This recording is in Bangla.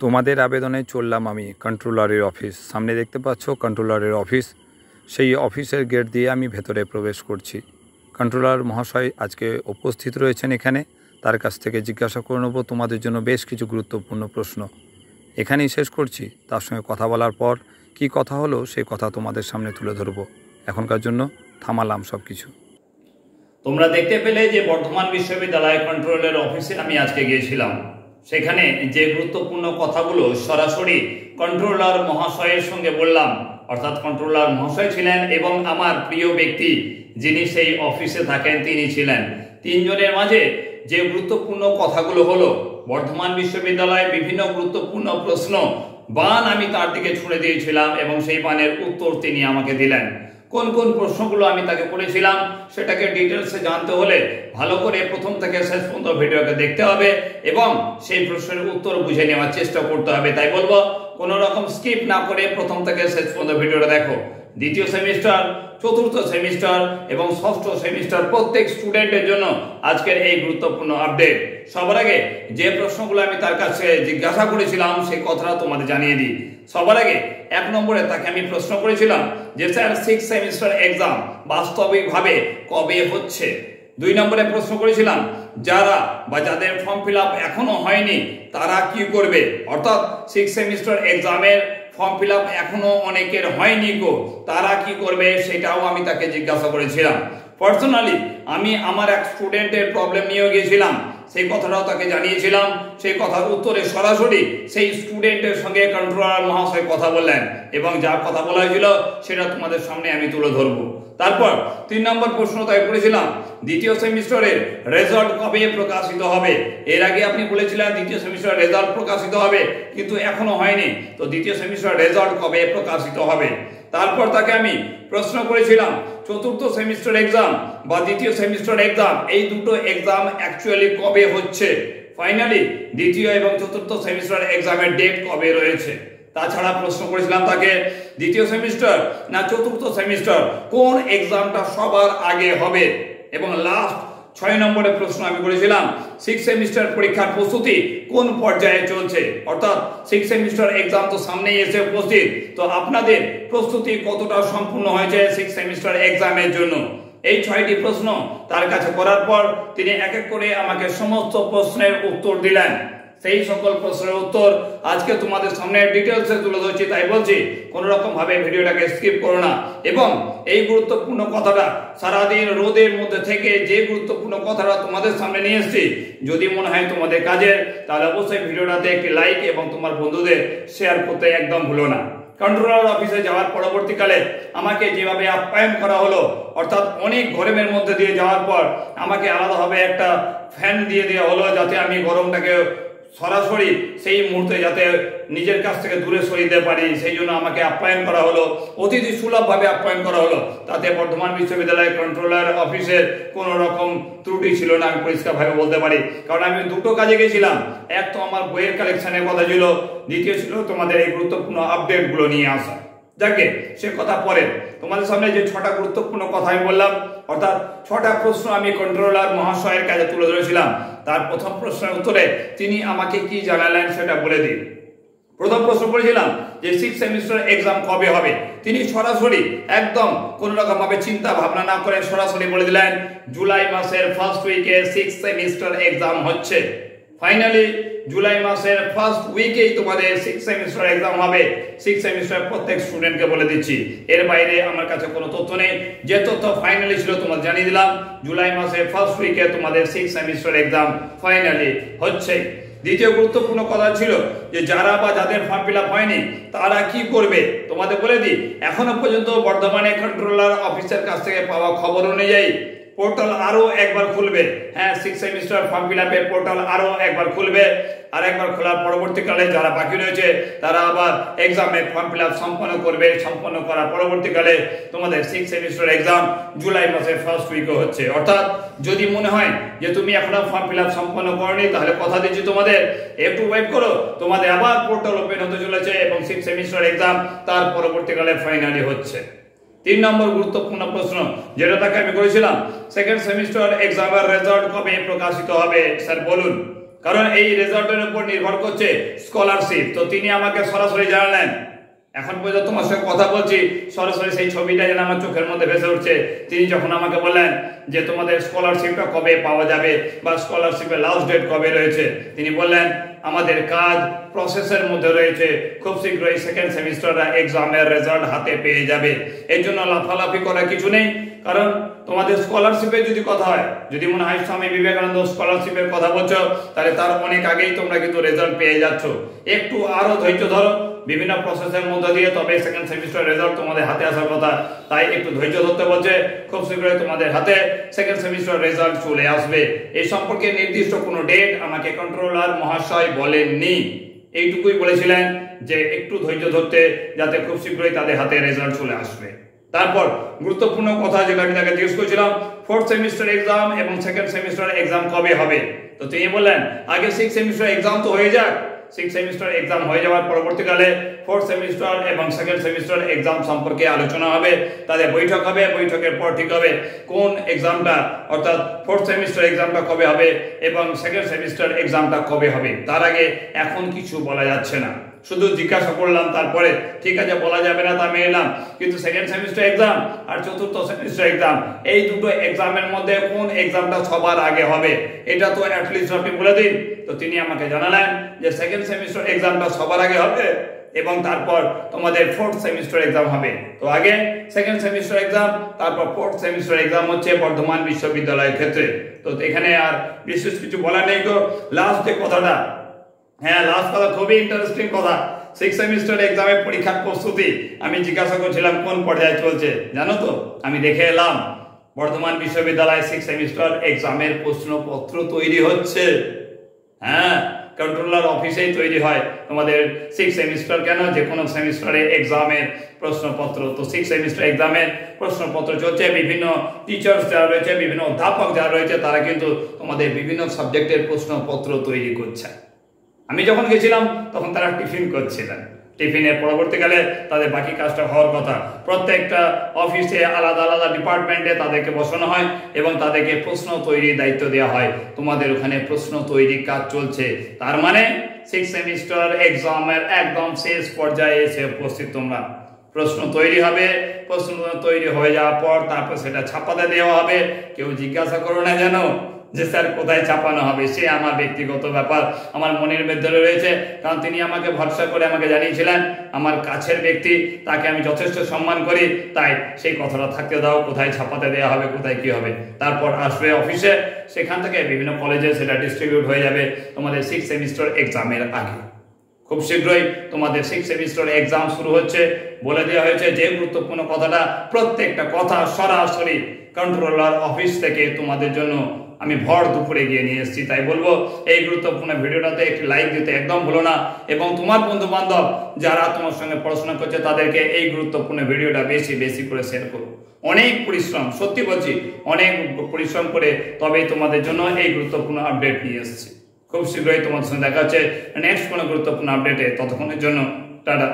তোমাদের আবেদনে চললাম আমি কন্ট্রোলারের অফিস। সামনে দেখতে পাচ্ছ কন্ট্রোলারের অফিস। সেই অফিসের গেট দিয়ে আমি ভেতরে প্রবেশ করছি। কন্ট্রোলার মহাশয় আজকে উপস্থিত রয়েছেন এখানে। তার কাছ থেকে জিজ্ঞাসা করে নেব তোমাদের জন্য বেশ কিছু গুরুত্বপূর্ণ প্রশ্ন। এখানেই শেষ করছি। তার সঙ্গে কথা বলার পর কি কথা হলো সেই কথা তোমাদের সামনে তুলে ধরবো। এখনকার জন্য থামালাম সব কিছু। তোমরা দেখতে পেলে যে বর্ধমান বিশ্ববিদ্যালয় কন্ট্রোলের অফিসে আমি আজকে গিয়েছিলাম। সেখানে যে গুরুত্বপূর্ণ কথাগুলো সরাসরি কন্ট্রোলার মহাশয়ের সঙ্গে বললাম, অর্থাৎ কন্ট্রোলার মহাশয় ছিলেন এবং আমার প্রিয় ব্যক্তি যিনি সেই অফিসে থাকেন তিনি ছিলেন। তিনজনের মাঝে যে গুরুত্বপূর্ণ কথাগুলো হলো, বর্ধমান বিশ্ববিদ্যালয়ে বিভিন্ন গুরুত্বপূর্ণ প্রশ্ন বান আমি তার দিকে ছুড়ে দিয়েছিলাম এবং সেই বানের উত্তর তিনি আমাকে দিলেন। কোন কোন প্রশ্নগুলো আমি তাকে করেছিলাম সেটাকে ডিটেলসে জানতে হলে ভালো করে প্রথম থেকে শেষ পর্যন্ত ভিডিওকে দেখতে হবে এবং সেই প্রশ্নের উত্তর বুঝে নেওয়ার চেষ্টা করতে হবে। তাই বলবো কোনো রকম স্কিপ না করে প্রথম থেকে শেষ পর্যন্ত ভিডিওটা দেখো। দ্বিতীয় সেমিস্টার, চতুর্থ সেমিস্টার এবং ষষ্ঠ সেমিস্টার প্রত্যেক স্টুডেন্টের জন্য আজকের এই গুরুত্বপূর্ণ আপডেট। সবার আগে যে প্রশ্নগুলো আমি তার কাছে জিজ্ঞাসা করেছিলাম সেই কথাটা তোমাদের জানিয়ে দিই। সবার আগে এক নম্বরে তাকে আমি প্রশ্ন করেছিলাম যে স্যার 6 সেমিস্টার এক্সাম বাস্তবিকভাবে কবে হচ্ছে। 2 নম্বরে প্রশ্ন করেছিলাম যারা বা যাদের ফর্ম ফিল আপ এখনো হয়নি তারা কি করবে, অর্থাৎ 6 সেমিস্টার এক্সামের ফর্ম ফিল আপ এখনো অনেকের হয়নি গো, তারা কি করবে সেটাও আমি তাকে জিজ্ঞাসা করেছিলাম। পার্সোনালি আমি আমার এক স্টুডেন্টের প্রবলেম নিয়ে গিয়েছিলাম, সেই কথাটাও তাকে জানিয়েছিলাম। সেই কথার উত্তরে সরাসরি সেই স্টুডেন্টের সঙ্গে কন্ট্রোলার মহাশয় কথা বললেন এবং যা কথা বলা হয়েছিল সেটা তোমাদের সামনে আমি তুলে ধরবো। তারপর 3 নম্বর প্রশ্ন তাই করেছিলাম দ্বিতীয় সেমিস্টারের রেজাল্ট কবে প্রকাশিত হবে। এর আগে আপনি বলেছিলেন দ্বিতীয় সেমিস্টারের রেজাল্ট প্রকাশিত হবে, কিন্তু এখনো হয়নি, তো দ্বিতীয় সেমিস্টারের রেজাল্ট কবে প্রকাশিত হবে। তারপর তাকে আমি প্রশ্ন করেছিলাম চতুর্থ সেমিস্টার এক্সাম বা দ্বিতীয় সেমিস্টার এক্সাম এই দুটো এক্সাম অ্যাকচুয়ালি কবে হচ্ছে। ফাইনালি দ্বিতীয় এবং চতুর্থ সেমিস্টার এক্সামের ডেট কবে রয়েছে। তাছাড়া প্রশ্ন করেছিলাম তাকে দ্বিতীয় সেমিস্টার না চতুর্থ সেমিস্টার কোন এক্সামটা সবার আগে হবে। এবং লাস্ট 6 নম্বরের প্রশ্ন আমি করেছিলাম 6 সেমিস্টার পরীক্ষার প্রস্তুতি কোন পর্যায়ে চলছে, অর্থাৎ 6 সেমিস্টার এক্সাম তো সামনেই এসে উপস্থিত, তো আপনাদের প্রস্তুতি কতটা সম্পূর্ণ হয়েছে 6 সেমিস্টার এক্সামের জন্য। এই 6টি প্রশ্ন তার কাছে করার পর তিনি এক এক করে আমাকে সমস্ত প্রশ্নের উত্তর দিলেন। সেই সকল প্রশ্নের উত্তর আজকে তোমাদের সামনে ডিটেলসে তুলে ধরছি। তাই বলছি কোনো রকম ভাবে ভিডিওটাকে স্কিপ করো না এবং এই গুরুত্বপূর্ণ কথাটা সারাদিন রোদের মধ্যে থেকে যে গুরুত্বপূর্ণ কথাটা তোমাদের সামনে নিয়ে এসেছি যদি মনে হয় তোমাদের কাজের, তাহলে অবশ্যই ভিডিওটাতে একটি লাইক এবং তোমার বন্ধুদের শেয়ার করতে একদম ভুলো না। কন্ট্রোলার অফিসে যাওয়ার পরবর্তীকালে আমাকে যেভাবে আপ্যায়ন করা হলো, অর্থাৎ অনেক গরমের মধ্যে দিয়ে যাওয়ার পর আমাকে আলাদাভাবে একটা ফ্যান দিয়ে দেওয়া হলো যাতে আমি গরমটাকে সরাসরি সেই মুহূর্তে যাতে নিজের কাছ থেকে দূরে সরিয়ে দিতে পারি, সেই জন্য আমাকে আপ্যায়ন করা হলো, অতিথি সুলভভাবে আপ্যায়ন করা হলো। তাতে বর্ধমান বিশ্ববিদ্যালয়ের কন্ট্রোলার অফিসের কোনো রকম ত্রুটি ছিল না, আমি পরিষ্কারভাবে বলতে পারি। কারণ আমি দুটো কাজে গেছিলাম, এক তো আমার বইয়ের কালেকশনের কথা ছিল, দ্বিতীয় ছিল তোমাদের এই গুরুত্বপূর্ণ আপডেটগুলো নিয়ে আসা। যাকে সে কথা পরে তোমাদের সামনে যে 6টা গুরুত্বপূর্ণ কথা আমি বললাম, অর্থাৎ 6টা প্রশ্ন আমি কন্ট্রোলার মহাশয়ের কাছে তুলে ধরেছিলাম। তার প্রথম প্রশ্নের উত্তরে তিনি আমাকে কি জানালেন সেটা বলে দিই। প্রথম প্রশ্ন করেছিলাম যে 6 সেমিস্টার এক্সাম কবে হবে। তিনি সরাসরি একদম কোন রকম ভাবে চিন্তা ভাবনা না করে সরাসরি বলে দিলেন জুলাই মাসের ফার্স্ট উইকে 6 সেমিস্টার এক্সাম হচ্ছে। ফাইনালি জুলাই মাসের ফার্স্ট উইকেই তোমাদের 6 সেমিস্টার এক্সাম হবে। 6 সেমিস্টার প্রত্যেক স্টুডেন্টকে বলে দিচ্ছি, এর বাইরে আমার কাছে কোনো তথ্য নেই। যে তথ্য ফাইনালি ছিল তোমাদের জানিয়ে দিলাম, জুলাই মাসের ফার্স্ট উইকে তোমাদের 6 সেমিস্টার এক্সাম ফাইনালি হচ্ছে। দ্বিতীয় গুরুত্বপূর্ণ কথা ছিল যে যারা বা যাদের ফর্ম ফিল আপ হয়নি তারা কি করবে। তোমাদের বলে দিই এখনো পর্যন্ত বর্ধমানে কন্ট্রোলার অফিসের কাছ থেকে পাওয়া খবর অনুযায়ী পোর্টাল আরো একবার খুলবে। হ্যাঁ, 6 সেমিস্টার ফর্ম ফিল আপের পোর্টাল আরো একবার খুলবে। আর একবার খোলার পরবর্তীকালে যারা বাকি রয়েছে তারা আবার এক্সামে ফর্ম ফিল আপ সম্পন্ন করবে। সম্পন্ন করার পরবর্তীকালে তোমাদের 6 সেমিস্টার এক্সাম জুলাই মাসের ফার্স্ট উইকে হচ্ছে। অর্থাৎ যদি মনে হয় যে তুমি এখনো ফর্ম ফিল আপ সম্পন্ন করনি তাহলে কথা দিচ্ছি তোমাদের একটু ওয়েট করো, তোমাদের আবার পোর্টাল ওপেন হতে চলেছে এবং 6 সেমিস্টার এক্সাম তার পরবর্তীকালে ফাইনালি হচ্ছে। 3 নম্বর গুরুত্বপূর্ণ প্রশ্ন যেটা তাকে আমি করেছিলাম সেকেন্ড সেমিস্টার এক্সামের রেজাল্ট কবে প্রকাশিত হবে স্যার বলুন। কারণ এই রেজাল্টের উপর নির্ভর করছে স্কলারশিপ। তো তিনি আমাকে সরাসরি জানালেন, এখন পর্যন্ত তোমার সঙ্গে কথা বলছি সরাসরি সেই ছবিটা যেন আমার চোখের মধ্যে ভেসে উঠছে। তিনি যখন আমাকে বললেন যে তোমাদের স্কলারশিপটা কবে পাওয়া যাবে বা স্কলারশিপের লাস্ট ডেট কবে রয়েছে, তিনি বললেন আমাদের কাজ প্রসেসের মধ্যে রয়েছে, খুব শীঘ্রই সেকেন্ড সেমিস্টার এক্সামের রেজাল্ট হাতে পেয়ে যাবে। এর জন্য লাফালাফি করার কিছু নেই, কারণ তোমাদের স্কলারশিপের যদি কথা হয়, যদি মনে হয় স্বামী বিবেকানন্দ স্কলারশিপের কথা বলছো, তাহলে তার অনেক আগেই তোমরা কিন্তু রেজাল্ট পেয়ে যাচ্ছ। একটু আরো ধৈর্য ধরো, বিভিন্ন প্রসেসের মধ্যে দিয়ে তবে সেকেন্ড সেমিস্টার রেজাল্ট তোমাদের হাতে আসার কথা, তাই একটু ধৈর্য ধরতে বলছে। খুব শীঘ্রই তোমাদের হাতে সেকেন্ড সেমিস্টার রেজাল্ট চলে আসবে। এই সম্পর্কে নির্দিষ্ট কোনো ডেট আমাকে কন্ট্রোলার মহাশয় বলেননি, এইটুকুই বলেছিলেন যে একটু ধৈর্য ধরতে, যাতে খুব শীঘ্রই তাদের হাতে রেজাল্ট চলে আসবে। তারপর গুরুত্বপূর্ণ কথা যেটা আমি তাকে জিজ্ঞেস করেছিলাম, ফোর্থ সেমিস্টার এক্সাম এবং সেকেন্ড সেমিস্টার এক্সাম কবে হবে। তো তিনি বললেন আগে সিক্স সেমিস্টার এক্সাম তো হয়ে যাক, সিক্স সেমিস্টার এক্সাম হয়ে যাওয়ার পরবর্তীকালে ফোর্থ সেমিস্টার এবং সেকেন্ড সেমিস্টার এক্সাম সম্পর্কে আলোচনা হবে, তাদের বৈঠক হবে, বৈঠকের পর ঠিক হবে কোন এক্সামটা, অর্থাৎ ফোর্থ সেমিস্টার এক্সামটা কবে হবে এবং সেকেন্ড সেমিস্টার এক্সামটা কবে হবে। তার আগে এখন কিছু বলা যাচ্ছে না। শুধু জিজ্ঞাসা করলাম, তারপরে ঠিক আছে বলা যাবে না তা মেনে নিলাম, কিন্তু সেকেন্ড সেমিস্টার এক্সাম আর চতুর্থ সেমিস্টার এক্সাম, এই দুটো এক্সামের মধ্যে কোন এক্সামটা সবার আগে হবে এটা তো অ্যাটলিস্ট আপনি বলে দিন। তো তিনি আমাকে জানালেন যে সেকেন্ড সেমিস্টার এক্সামটা সবার আগে হবে এবং তারপর তোমাদের ফোর্থ সেমিস্টার এক্সাম হবে। তো আগে সেকেন্ড সেমিস্টার এক্সাম, তারপর ফোর্থ সেমিস্টার এক্সাম হচ্ছে বর্ধমান বিশ্ববিদ্যালয়ের ক্ষেত্রে। তো এখানে আর বিশেষ কিছু বলার নেই। তো লাস্ট যে কথাটা, হ্যাঁ লাস্ট কথা খুবই ইন্টারেস্টিং কথা, সিক্স সেমিস্টার এক্সামের পরীক্ষার প্রস্তুতি আমি জিজ্ঞাসা করছিলাম কোন পর্যায়ে চলছে, জানো তো আমি দেখে এলাম বর্ধমান বিশ্ববিদ্যালয় সিক্স সেমিস্টার এক্সামের প্রশ্নপত্র তৈরি হচ্ছে। হ্যাঁ, কন্ট্রোলার অফিসেই তৈরি হয় তোমাদের সিক্স সেমিস্টার, কেন যে কোনো সেমিস্টারে এক্সামের প্রশ্নপত্র। তো সিক্স সেমিস্টার এক্সামের প্রশ্নপত্র চলছে, বিভিন্ন টিচার্স যারা রয়েছে, বিভিন্ন অধ্যাপক যারা রয়েছে, তারা কিন্তু তোমাদের বিভিন্ন সাবজেক্টের প্রশ্নপত্র তৈরি করছে। আমি যখন গেছিলাম তখন তারা টিফিন করছিলেন, টিফিনের পরবর্তীকালে তাদের বাকি কাজটা হওয়ার কথা। প্রত্যেকটা অফিসে আলাদা আলাদা ডিপার্টমেন্টে তাদেরকে বসানো হয় এবং তাদেরকে প্রশ্ন তৈরির দায়িত্ব দেওয়া হয়। তোমাদের ওখানে প্রশ্ন তৈরির কাজ চলছে, তার মানে সিক্স সেমিস্টার এক্সামের একদম শেষ পর্যায়ে এসে উপস্থিত তোমরা। প্রশ্ন তৈরি হবে, প্রশ্ন তৈরি হয়ে যাওয়ার পর তারপর সেটা ছাপাতে দেওয়া হবে। কেউ জিজ্ঞাসা করো না যেন যে স্যার কোথায় ছাপানো হবে, সে আমার ব্যক্তিগত ব্যাপার, আমার মনের মধ্যে রয়েছে। কারণ তিনি আমাকে ভরসা করে আমাকে জানিয়েছিলেন, আমার কাছের ব্যক্তি, তাকে আমি যথেষ্ট সম্মান করি, তাই সেই কথাটা থাকতে দাও, কোথায় ছাপাতে দেওয়া হবে, কোথায় কি হবে। তারপর আসবে অফিসে, সেখান থেকে বিভিন্ন কলেজে সেটা ডিস্ট্রিবিউট হয়ে যাবে তোমাদের সিক্স সেমিস্টার এক্সামের আগে। খুব শীঘ্রই তোমাদের সিক্স সেমিস্টার এক্সাম শুরু হচ্ছে। বলে দেওয়া হয়েছে যে গুরুত্বপূর্ণ কথাটা, প্রত্যেকটা কথা সরাসরি কন্ট্রোলার অফিস থেকে তোমাদের জন্য আমি ভর দুপুরে গিয়ে নিয়ে এসেছি। তাই বলবো এই গুরুত্বপূর্ণ ভিডিওটাতে একটি লাইক দিতে একদম ভুলো না, এবং তোমার বন্ধু বান্ধব যারা তোমার সঙ্গে পড়াশোনা করছে তাদেরকে এই গুরুত্বপূর্ণ ভিডিওটা বেশি বেশি করে শেয়ার করো। অনেক পরিশ্রম, সত্যি বলছি অনেক পরিশ্রম করে তবেই তোমাদের জন্য এই গুরুত্বপূর্ণ আপডেট নিয়ে এসেছি। খুব শীঘ্রই তোমাদের সঙ্গে দেখা হচ্ছে নেক্সট কোনো গুরুত্বপূর্ণ আপডেটে। ততক্ষণের জন্য টাটা।